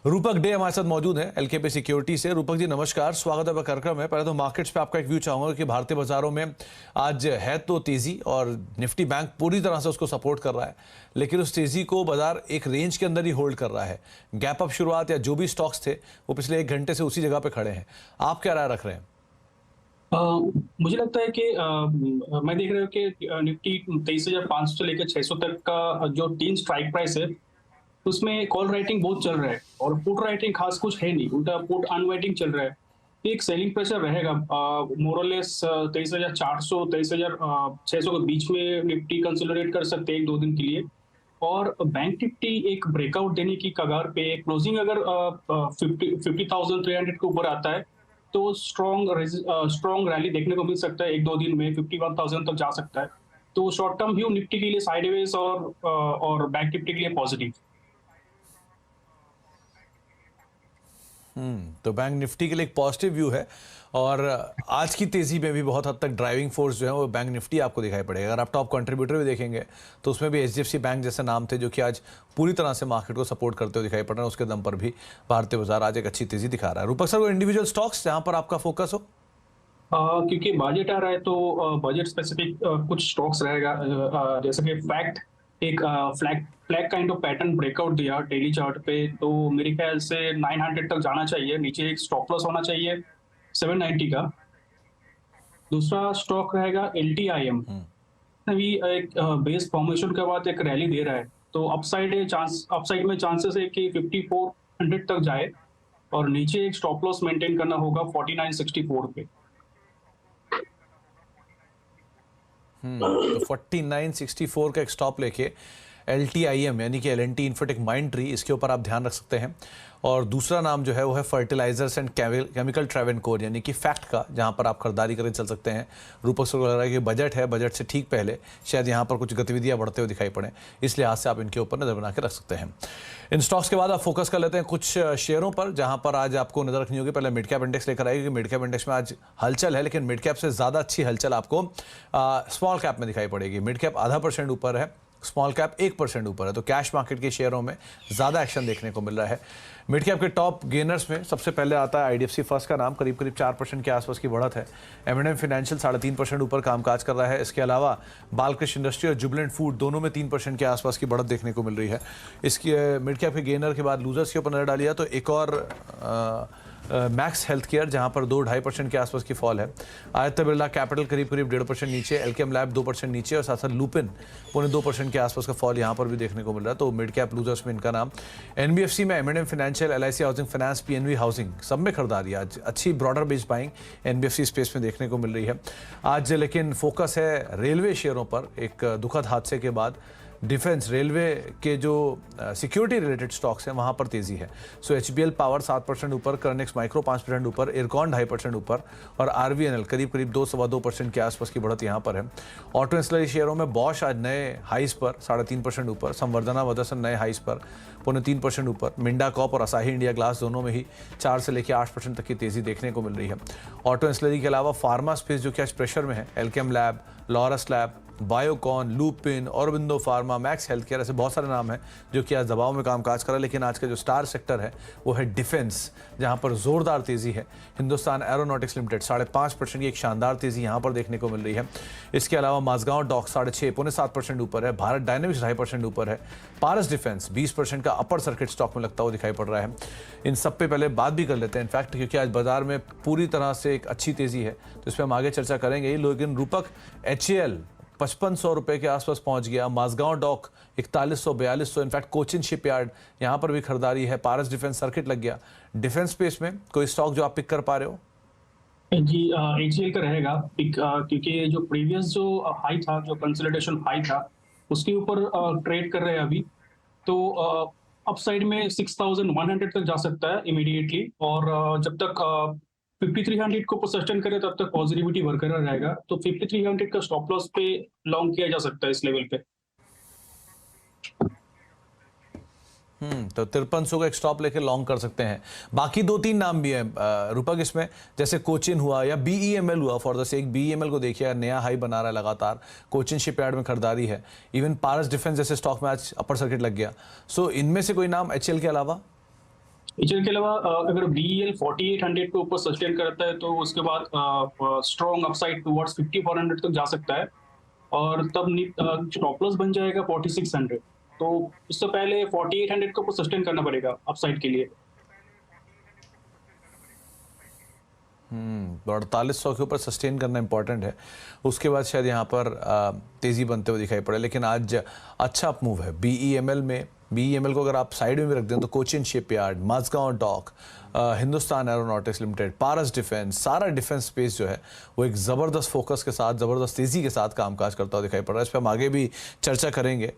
रूपक डे हमारे साथ मौजूद है एलकेपी सिक्योरिटी से। रूपक जी नमस्कार, स्वागत है कार्यक्रम में। पहले तो मार्केट्स पे आपका एक व्यू चाहूंगा कि भारतीय बाजारों में आज है तो तेजी और निफ्टी बैंक पूरी तरह से उसको सपोर्ट कर रहा है, लेकिन उस तेजी को बाजार एक रेंज के अंदर ही होल्ड कर रहा है। गैप अप शुरुआत या जो भी स्टॉक्स थे वो पिछले 1 घंटे से उसी जगह पे खड़े हैं। आप क्या राय रख रहे हैं? मुझे लगता है कि मैं देख रहा हूँ कि निफ्टी 23,500 से लेकर 600 तक का जो 3 स्ट्राइक प्राइस है, उसमें कॉल राइटिंग बहुत चल रहा है और पुट राइटिंग खास कुछ है नहीं, उल्टा पुट अनवाइटिंग चल रहा है। तो एक सेलिंग प्रेशर रहेगा मोर और लेस 23,400 23,600 के बीच में निफ्टी कंसोलिडेट कर सकते हैं 1-2 दिन के लिए। और बैंक निफ्टी एक ब्रेकआउट देने की कगार पे, क्लोजिंग अगर 50,300 के ऊपर आता है तो स्ट्रॉन्ग रैली देखने को मिल सकता है। 1-2 दिन में 51,000 तक जा सकता है। तो शॉर्ट टर्म व्यू निफ्टी के लिए साइडवेज और बैंक निफ्टी के लिए पॉजिटिव। तो बैंक निफ्टी के लिए एक पॉजिटिव व्यू है और आज की तेजी में भी बहुत हद तक ड्राइविंग फोर्स जो है वो बैंक निफ्टी आपको दिखाई पड़ेगा। अगर आप टॉप कंट्रीब्यूटर भी देखेंगे तो उसमें भी एचडीएफसी बैंक जैसे नाम थे जो कि आज पूरी तरह से मार्केट को सपोर्ट करते हुए दिखाई पड़ रहे हैं। उसके दम पर भी भारतीय बाजार आज एक अच्छी तेजी दिखा रहा है। रूपक सर, वो इंडिविजुअल स्टॉक्स जहां पर आपका फोकस हो? क्योंकि बजट आ रहा है तो बजट स्पेसिफिक कुछ स्टॉक्स रहेगा। जैसे कि फैक्ट एक flag flag kind of pattern breakout दिया डेली चार्ट पे, तो मेरे ख्याल से 900 तक जाना चाहिए। नीचे एक स्टॉप लॉस होना चाहिए 790 का। दूसरा स्टॉक रहेगा LTIM। अभी एक बेस फॉर्मेशन के बाद एक रैली दे रहा है, तो अपसाइड में चांसेस है कि 5400 तक जाए और नीचे एक स्टॉप लॉस मेंटेन करना होगा 4964 पे। तो 4964 का एक स्टॉप लेके LTIM यानी कि L&T इन्फोटेक माइंडट्री, इसके ऊपर आप ध्यान रख सकते हैं। और दूसरा नाम जो है वो है फर्टिलाइजर्स एंड केमिकल ट्रेवेनकोर यानी कि फैक्ट का, जहां पर आप खरीदारी करके चल सकते हैं। रूपक से लग रहा है कि बजट है, बजट से ठीक पहले शायद यहां पर कुछ गतिविधियां बढ़ते हुए दिखाई पड़े, इस लिहाज से आप इनके ऊपर नजर बना के रख सकते हैं। इन स्टॉक्स के बाद आप फोकस कर लेते हैं कुछ शेयरों पर जहां पर आज आपको नजर रखनी होगी। पहले मिड कैप इंडेक्स लेकर आएगी, क्योंकि मिड कैप इंडेक्स में आज हलचल है, लेकिन मिड कैप से ज्यादा अच्छी हलचल आपको स्मॉल कैप में दिखाई पड़ेगी। मिड कैप ½ % ऊपर है, स्मॉल कैप 1% ऊपर है। तो कैश मार्केट के शेयरों में ज़्यादा एक्शन देखने को मिल रहा है। मिड कैप के टॉप गेनर्स में सबसे पहले आता है IDFC फर्स्ट का नाम, करीब 4% के आसपास की बढ़त है। M&M फाइनेंशियल 3.5% ऊपर कामकाज कर रहा है। इसके अलावा बालकृष्ण इंडस्ट्री और जुबिलेंट फूड दोनों में 3% के आसपास की बढ़त देखने को मिल रही है। इसकी मिड कैप के गेनर के बाद लूजर्स के ऊपर नजर डालिया तो एक और मैक्स हेल्थ केयर, जहां पर 2-2.5% के आसपास की फॉल है। आदित्य बिरला कैपिटल करीब 1.5% नीचे, एलकेएम लैब 2% नीचे और साथ साथ लुपिन 2% के आसपास का फॉल यहां पर भी देखने को मिल रहा है। तो मिड कैप लूजर्स में इनका नाम। NBFC में M&M financial, LIC housing finance, PNB housing सब में खरीदारी आज अच्छी broader based buying NBFC space में देखने को मिल रही है आज। लेकिन फोकस है रेलवे शेयरों पर। एक दुखद हादसे के बाद डिफेंस रेलवे के जो सिक्योरिटी रिलेटेड स्टॉक्स हैं वहां पर तेजी है। सो HBL पावर 7% ऊपर, कर्नेक्स माइक्रो 5% ऊपर, इरकॉन 2.5% ऊपर और RVNL करीब 2-2.25% के आसपास की बढ़त यहां पर है। ऑटो एंसिलरी शेयरों में बॉश आज नए हाइस पर 3.5% ऊपर, संवर्धना मदरसन नए हाइस पर 3.25% ऊपर, मिंडा कॉप और असाही इंडिया ग्लास दोनों में ही 4 से लेकर 8% तक की तेजी देखने को मिल रही है। ऑटो एंसिलरी के अलावा फार्मा स्पेस जो कि आज प्रेशर में है, Alkem lab, Laurus lab, Biocon, lupin, Aurobindo pharma, max health care, ऐसे बहुत सारे नाम हैं जो कि आज दबाव में कामकाज कर रहा है। लेकिन आज का जो स्टार सेक्टर है वो है डिफेंस, जहां पर जोरदार तेजी है। हिंदुस्तान एरोनॉटिक्स लिमिटेड 5.5% की एक शानदार तेजी यहां पर देखने को मिल रही है। इसके अलावा माझगांव डॉक 6.5-7% ऊपर है, भारत डायनेमिक्स 2.5% ऊपर है, पारस डिफेंस 20% का अपर सर्किट स्टॉक में लगता हुआ दिखाई पड़ रहा है। इन सब पे पहले बात भी कर लेते हैं इनफैक्ट, क्योंकि आज बाजार में पूरी तरह से एक अच्छी तेजी है, तो इस पर हम आगे चर्चा करेंगे ही। लेकिन रूपक HAL 5500 रुपए के आसपास पहुंच गया, Mazagon dock 4100-4200, in fact Cochin shipyard यहां पर भी खरीदारी है, पारस डिफेंस सर्किट लग गया। डिफेंस स्पेस में कोई स्टॉक जो आप पिक कर पा रहे हो? जी, HCL का रहेगा पिक, क्योंकि जो प्रीवियस जो हाई था, जो कंसोलिडेशन हाई था, उसके ऊपर ट्रेड कर रहे हैं अभी। तो अपसाइड में 6100 तक जा सकता है इमीडिएटली। और जब तक 5300 को सस्टेन करे तब तक पॉजिटिविटी बरकरार रहेगा। तो 5300 का स्टॉप लॉस पे लॉन्ग किया जा सकता है इस लेवल पे। तो 5300 का एक स्टॉप लेकर लॉन्ग कर सकते हैं। बाकी 2-3 नाम भी हैं रूपक इसमें, जैसे कोचिन हुआ या BEML हुआ। फॉर द सेक BEML को देखिए, नया हाई बना रहा है लगातार। कोचिन शिपयार्ड में खरीदारी है। इवन पारस डिफेंस जैसे स्टॉक में आज अपर सर्किट लग गया। सो इनमें से कोई नाम HCL के अलावा? एचएल के अलावा अगर बीईएल 4800 के ऊपर सस्टेन करता है तो उसके बाद स्ट्रॉन्ग अपसाइड टुवर्ड्स 5400 तक जा सकता है और तब स्टॉप लॉस बन जाएगा 4600। तो इससे पहले 4800 के ऊपर सस्टेन करना पड़ेगा अपसाइड के लिए। 4800 के ऊपर सस्टेन करना इंपॉर्टेंट है, उसके बाद शायद यहाँ पर तेज़ी बनते हुए दिखाई पड़े। लेकिन आज अच्छा अप मूव है बीईएमएल में। बीईएमएल को अगर आप साइड में भी रख दें तो Cochin shipyard, Mazagon dock, Hindustan aeronautics limited, Paras defence, सारा डिफेंस स्पेस जो है वो एक ज़बरदस्त फोकस के साथ, ज़बरदस्त तेज़ी के साथ कामकाज करता हुआ दिखाई पड़ रहा है। इस पर हम आगे भी चर्चा करेंगे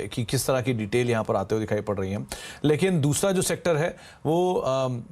कि किस तरह की डिटेल यहाँ पर आते हुए दिखाई पड़ रही है। लेकिन दूसरा जो सेक्टर है वो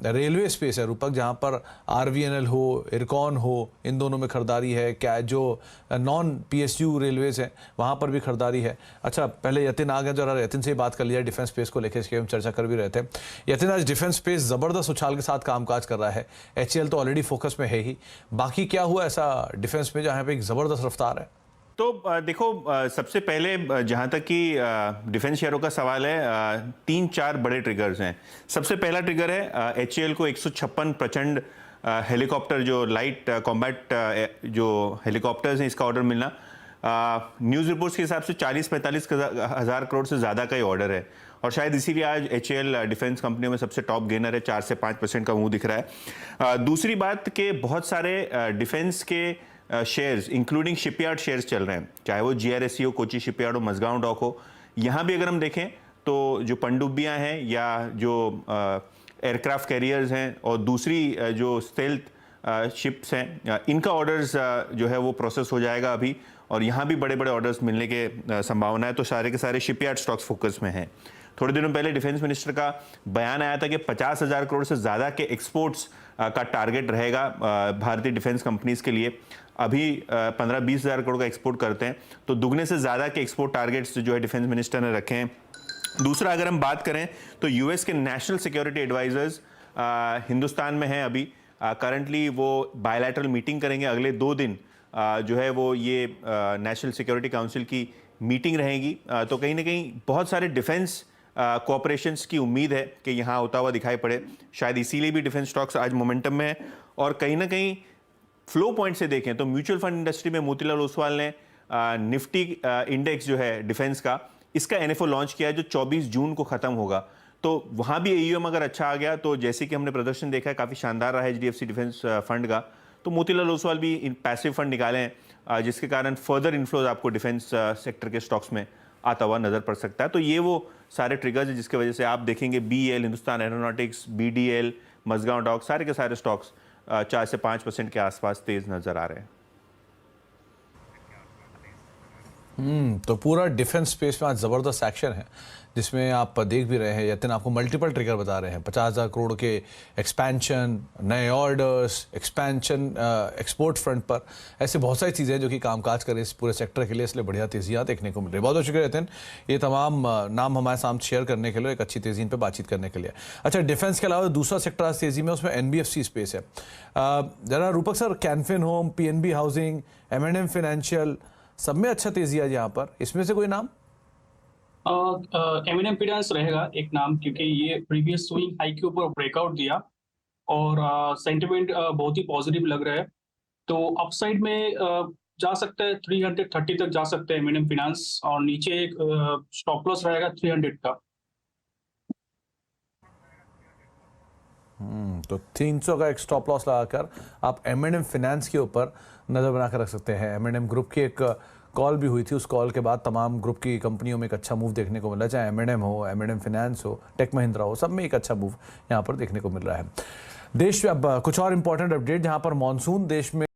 रेलवे स्पेस है रूपक, जहाँ पर आरवीएनएल हो, इरकॉन हो, इन दोनों में खरीदारी है। क्या जो नॉन पीएसयू रेलवेज हैं वहाँ पर भी खरीदारी है। अच्छा, पहले यतिन आ गए, जरा यतिन से ही बात कर लिया डिफेंस स्पेस को लेकर, इसकी हम चर्चा कर भी रहे थे। यतिन, आज डिफेंस स्पेस ज़बरदस्त उछाल के साथ कामकाज कर रहा है। एचएएल तो ऑलरेडी फोकस में है ही, बाकी क्या हुआ ऐसा डिफेंस में जहाँ पे एक ज़बरदस्त रफ्तार है? तो देखो, सबसे पहले जहाँ तक कि डिफेंस शेयरों का सवाल है, 3-4 बड़े ट्रिगर्स हैं। सबसे पहला ट्रिगर है एचएएल को 156 प्रचंड हेलीकॉप्टर, जो लाइट कॉम्बैट जो हेलीकॉप्टर्स हैं, इसका ऑर्डर मिलना। न्यूज़ रिपोर्ट्स के हिसाब से 40-45 हज़ार करोड़ से ज़्यादा का ही ऑर्डर है और शायद इसीलिए आज एचएएल डिफेंस कंपनियों में सबसे टॉप गेनर है। 4 से 5% का मुंह दिख रहा है। दूसरी बात कि बहुत सारे डिफेंस के शेयर्स इंक्लूडिंग शिपयार्ड शेयर्स चल रहे हैं, चाहे वो जीआरएससी हो, कोची शिपयार्ड हो, मझगांव डॉक हो। यहाँ भी अगर हम देखें तो जो पनडुब्बियाँ हैं या जो एयरक्राफ्ट कैरियर्स हैं और दूसरी जो स्टेल्थ शिप्स हैं, इनका ऑर्डर्स जो है वो प्रोसेस हो जाएगा अभी, और यहाँ भी बड़े बड़े ऑर्डर्स मिलने के संभावना है। तो सारे के सारे शिपयार्ड स्टॉक्स फोकस में हैं। थोड़े दिनों पहले डिफेंस मिनिस्टर का बयान आया था कि 50,000 करोड़ से ज़्यादा के एक्सपोर्ट्स का टारगेट रहेगा भारतीय डिफेंस कंपनीज के लिए। अभी 15-20 हज़ार करोड़ का एक्सपोर्ट करते हैं, तो दुगने से ज़्यादा के एक्सपोर्ट टारगेट्स जो है डिफेंस मिनिस्टर ने रखे हैं। दूसरा, अगर हम बात करें तो यूएस के नेशनल सिक्योरिटी एडवाइजर्स हिंदुस्तान में हैं अभी। करंटली वो बायलैटरल मीटिंग करेंगे अगले 2 दिन, जो है वो ये नेशनल सिक्योरिटी काउंसिल की मीटिंग रहेगी। तो कहीं ना कहीं बहुत सारे डिफेंस कोऑपरेशंस की उम्मीद है कि यहाँ होता हुआ दिखाई पड़े। शायद इसीलिए भी डिफेंस स्टॉक्स आज मोमेंटम में है। और कहीं ना कहीं फ्लो पॉइंट से देखें तो म्यूचुअल फंड इंडस्ट्री में मोतीलाल ओसवाल ने निफ्टी इंडेक्स जो है डिफेंस का, इसका एनएफओ लॉन्च किया है जो 24 जून को खत्म होगा। तो वहाँ भी एयूएम अगर अच्छा आ गया तो जैसे कि हमने प्रदर्शन देखा है काफ़ी शानदार रहा है एचडीएफसी डिफेंस फंड का, तो मोतीलाल ओसवाल भी इन पैसिव फंड निकाले हैं जिसके कारण फर्दर इन्फ्लोज आपको डिफेंस सेक्टर के स्टॉक्स में आता हुआ नजर पड़ सकता है। तो ये वो सारे ट्रिगर्स हैं जिसकी वजह से आप देखेंगे BEL, Hindustan aeronautics, BDL, Mazagon dock, सारे के सारे स्टॉक्स 4 से 5% के आसपास तेज नजर आ रहे हैं। तो पूरा डिफेंस स्पेस में आज ज़बरदस्त एक्शन है, जिसमें आप देख भी रहे हैं। यतिन आपको मल्टीपल ट्रिगर बता रहे हैं, 50,000 करोड़ के एक्सपेंशन, नए ऑर्डर्स, एक्सपेंशन एक्सपोर्ट फ्रंट पर, ऐसे बहुत सारी चीज़ें जो कि कामकाज करें इस पूरे सेक्टर के लिए, इसलिए बढ़िया तेजियाँ देखने को मिल रही है। बहुत बहुत शुक्रिया यतिन, ये तमाम नाम हमारे सामने शेयर करने के लिए, एक अच्छी तेज़ी इन पर बातचीत करने के लिए। अच्छा, डिफेंस के अलावा दूसरा सेक्टर आज तेज़ी में, उसमें एनबीएफसी स्पेस है। जरा Rupak sir, Canfin home, PNB housing, MNM financial, सब में अच्छा तेजी आज यहाँ पर, इसमें से कोई नाम? एमिनेम फिनांस रहेगा एक नाम, क्योंकि ये प्रीवियस स्विंग हाई के ऊपर ब्रेकआउट दिया और सेंटिमेंट बहुत ही पॉजिटिव लग रहा है। तो अपसाइड में जा सकता है 330 तक जा सकते हैं एमिनेम फिनांस, और नीचे एक स्टॉप लॉस रहेगा 300 का। तो 300 का एक स्टॉप लॉस लगाकर आप एमएनएम फाइनेंस के ऊपर नज़र बनाकर रख सकते हैं। एमएनएम ग्रुप की एक कॉल भी हुई थी, उस कॉल के बाद तमाम ग्रुप की कंपनियों में एक अच्छा मूव देखने को मिला, चाहे एमएनएम हो, एमएनएम फाइनेंस हो, टेक महिंद्रा हो, सब में एक अच्छा मूव यहाँ पर देखने को मिल रहा है। देश में अब कुछ और इंपॉर्टेंट अपडेट, जहाँ पर मॉनसून देश में